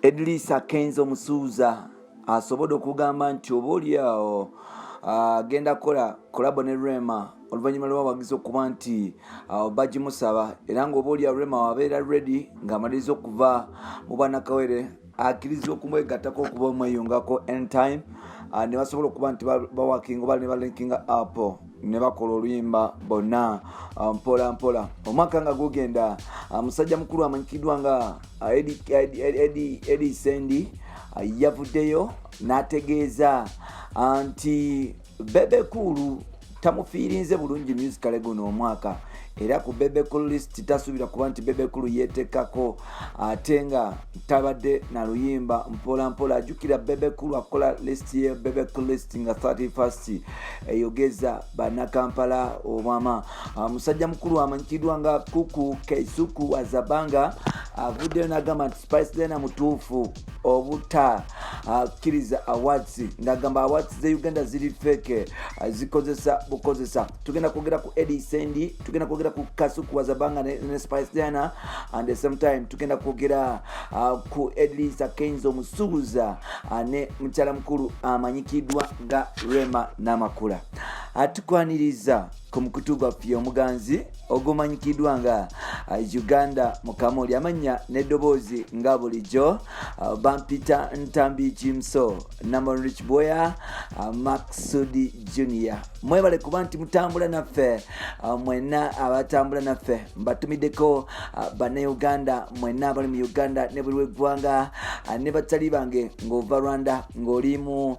Edlisa Kenzo Musuuza asobodde okugamba nti oba oliawo agenda kola kolabo ne Rema oluvannyuma lw'abawagizi okuba nti bagimusaba era ng'oba oliawo Rema wabeera ready ng'amaliriza okuva mu Bannakawere akkiriza okumwegattako okuba omweyungako anytime ne basobola okuba nti bawakinga oba ne balinkinga up ne bakola oluyimba bonna mpola mpola. Omwaka nga gugenda musajja mukulu amanyikiddwa nga Eddie Sendi yavuddeyo n'ategeeza nti Bebe Cool tamufiirinze bulungi musicale guno omwaka era ku Bebe Cool list tasuubira kuba nti Bebe Cool yeeteekako ate nga tabadde na luyimba mpola mpola. Ajjukira Bebe Cool akola list ye Bebe Cool list nga 31st eyogeza bannakampala obwama. Musajja mukulu amanyikiddwa nga Kuku Keisuku Wazabanga avuddeyo n'agamba nti Spice Dena mutuufu obuta akkiriza awards ng'agamba awards ze Uganda ziri feke zikozesa bukozesa. Tugenda kwogera ku Eddie Sendi, tugenda kwogera ku Kasuku Wazabanga ne Spice Dena, and the same time tugenda kwogera ku Edlisa Kenzo Musuuza ne mukyala mukulu amanyikiddwa nga Rema Namakula. Atukwaniriza ku mukutu gwaffe omuganzi ogumanyikiddwa nga Uganda Mukamuli amanya n'eddoboozi nga bulijjo bampita Ntambi Jimso Namon Rich Boya Maxudi Junior. Mwebale kuba nti mutambula naffe mwenna abatambula naffe mbatumiddeko Bannayuganda mwenna abali mu Uganda ne buli w'eggwanga ne batali bange ng'ova Rwanda ng'olimu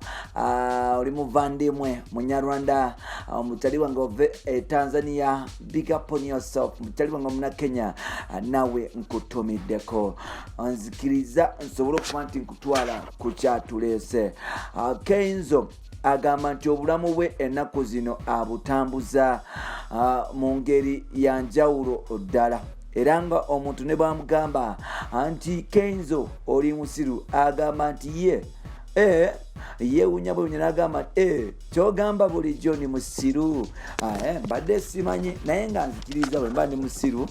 Vandimwe Munyarwanda mutali wange ove Tanzania, big up on yourself. Mutali wange muna Kenya nawe nkutumiddeko nzikiriza nsobola okuba nti nkutwala ku kyatuleese. Kenzo agamba nti obulamu bwe ennaku zino abutambuza mu ngeri ya njawulo ddala era nga omuntu ne bamugamba nti Kenzo oli musiru agamba nti yeewunya bwewunya n'agamba kyogamba bulijjo ni musiru. Mbadde simanyi naye nga nzikiriza bwe mba ndi musiru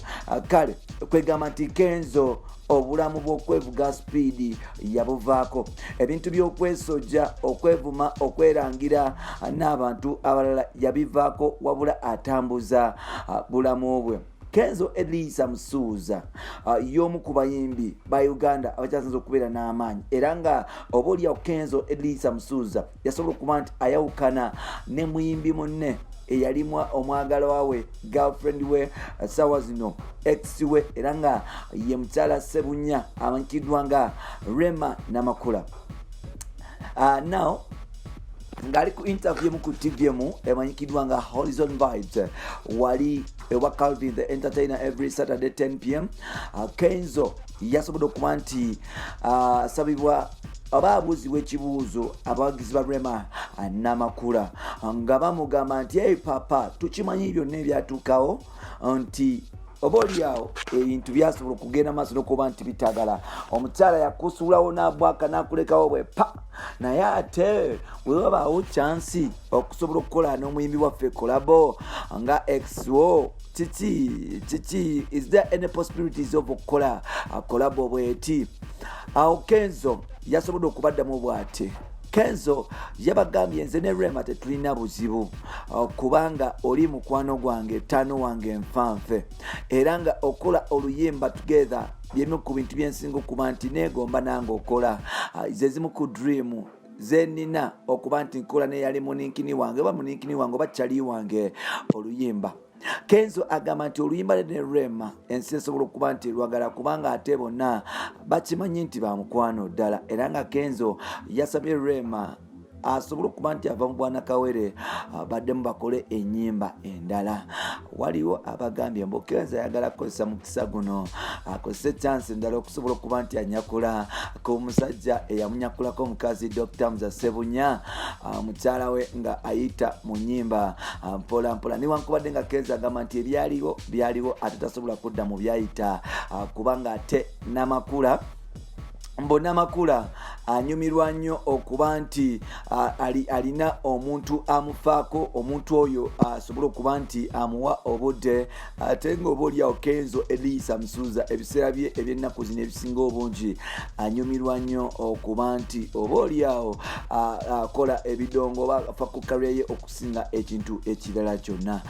kale kwegamba nti Kenzo obulamu bw'okwevuga speed yabuvaako. Ebintu by'okwesojja okwevuma okwerangira n'abantu abalala yabivaako wabula atambuza bulamu bwe. Kenzo Edlisa Musuuza y'omu ku bayimbi ba Uganda abakyasinze okubeera n'amaanyi era nga oba oliawo Kenzo Edlisa Musuuza yasobola okuba nti ayawukana ne muyimbi munne eyalimu omwagalwa we girlfriend we sawa zino ex we era nga ye mukyala Ssebunya amanyikiddwa nga Rema Namakula. Now ngali ku interview mu ku TVM emanyikiddwa nga Horizon Vibes wali ewa Calvin the Entertainer every Saturday 10 p.m. Kenzo yasobodde okuba nti asabibwa ababuuzibwa ekibuuzo abawagizi ba Rema Namakula nga bamugamba nti papa tukimanyi byonna ebyatuukawo nti oba oliawo ebintu byasobola okugenda maaso n'okuba nti bitagala. Omukyala yakusuulawo n'abwaka n'akulekawo bwe pa naye ate wewabaawo chansi okusobola okukola n'omuyimbi waffe kolabo nga XO kiki is there any possibilities of okukola kolabo bweti? Awo Kenzo yasobodde okubaddamu bw'ati. Kenzo yabagambye nze ne Rema tetulina buzibu kubanga oli mukwano gwange ttaano wange nfanfe era nga okola oluyimba together byemu ku bintu byensinga okuba nti neegomba nange okola ze zimu ku dream zenina okuba nti nkola neyali muninkini wange oba muninkini wange oba kyali wange oluyimba. Kenzo agamba nti oluyimba ne Rema ensi esobola okuba nti lwagala kubanga ate bonna bakimanyi nti bamukwano ddala era nga Kenzo yasabye Rema asobola okuba nti ava mu Bwannakawere baddemu bakole ennyimba endala. Waliwo abagambye mbu Kenzo ayagala kukozesa mukisa guno akozese chance endala okusobola okuba nti anyakula ku musajja eyamunyakulako omukazi Dr. Muza Ssebunya mukyala we nga ayita mu nnyimba mpola mpola. Newankubadde nga Kenzo agamba nti byaliwo ate tasobola kudda mu byayita kubanga ate Namakula Mbona Makula anyumirwa nnyo okuba nti alina omuntu amufaako, omuntu oyo asobola okuba nti amuwa obudde, ate ng'oba oliawo Kenzo Elisa Musuuza ebiseera bye eby'ennaku zino ebisinga obungi anyumirwa nnyo okuba nti oba oliawo akola ebidongo oba afa ku kalye ye okusinga ekintu ekirala kyonna.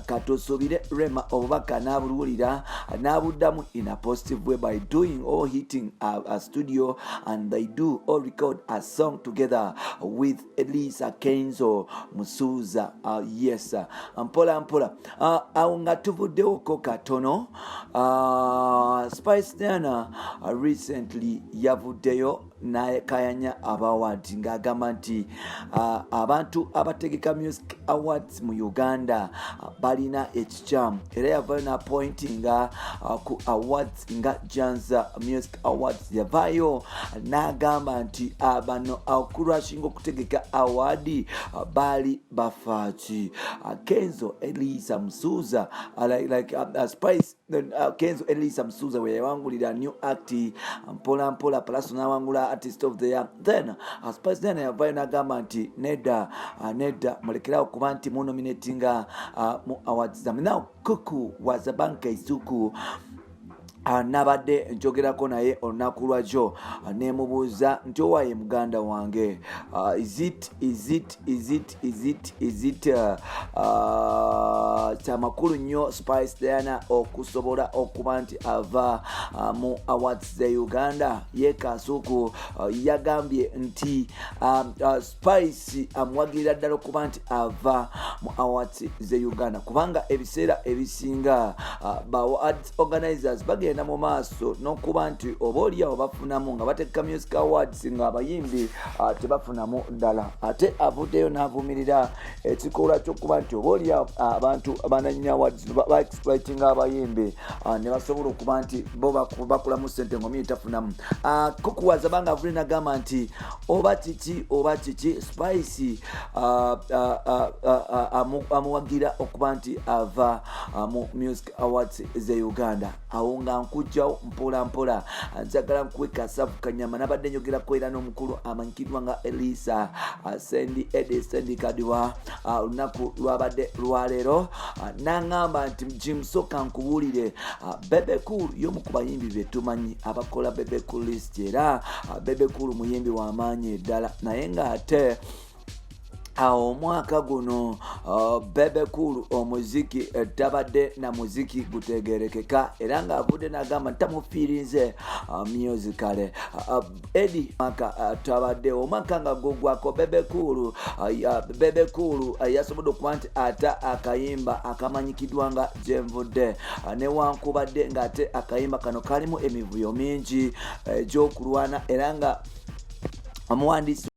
Katosobire Rema obubaka n'abulwulira n'abuddamu in a positive way by doing or hitting a studio and they do or record a song together with Elisa Kenzo Musuuza. Yes, mpola awo nga tuvuddewoko katono. Spice Diana recently yavuddeyo n'akayanya abaawadi ng'agamba nti abantu abategeka Music Awards mu Uganda balina ekikyamu, era yavaayo n'appointinga ku awards nga Janza Music Awards. Yavaayo n'agamba nti bano okurwashinga okutegeka awadi bali bafaaki. Kenzo Elisa Musuuza Spice Kenzo Elisa Musuuza we yawangulira new act mpola plus n'awangula artist of the year. Then Spice Diana yavaayo n'agamba nti nedda mulekerawo kuba nti munominatinga mu awards zammwe. Now Kuku was a bank Isuku nabadde njogerako naye olunaku lwakyo nemubuuza nti owaye muganda wange, is it kyamakulu nnyo Spice Diana okusobola okuba nti ava mu awards ze Uganda? Ye Kasuku yagambye nti Spice amuwagirira ddala okuba nti ava mu awards ze Uganda kubanga ebiseera ebisinga ba awards organizers bagenda mu maaso n'okuba nti oba oliawo bafunamu nga bateeka Music Awards nga abayimbi tebafunamu ddala. Ate avuddeyo n'avumirira ekikolwa ky'okuba nti oba oliawo abantu abananyina awards ba-exploitinga abayimbi ne basobola okuba nti bo bakulamu ssente ng'omiri tafunamu. Kukuwaza banga avudde n'agamba nti oba kiki Spice amuwagira okuba nti ava mu Music Awards ze Uganda. Awo nga nkujjawo mpola njagala nkuwe Kasavu Kanyama nabadde njogerako era n'omukulu amanyikidwa nga Elisa Sendi Kadiwa olunaku lwabadde lwaleero n'angamba nti jimusoka nkubuulire Bebe Cool y'omu ku bayimbi be tumanyi abakola Bebe Cool list, era Bebe Cool muyimbi w'amaanyi ddala naye ng'ate omwaka guno Bebe Cool omuziki tabadde na muziki gutegerekeka era ng'avudde n'agamba tamufiirinze musicale. Eddie Maka tabadde omwaka nga gugwako Bebe Cool yasobodde okuba nti ata akayimba akamanyikiddwa nga Gyenvudde newankubadde ng'ate akayimba kano kalimu emivuyo mingi egy'okulwana era nga omuwandiisi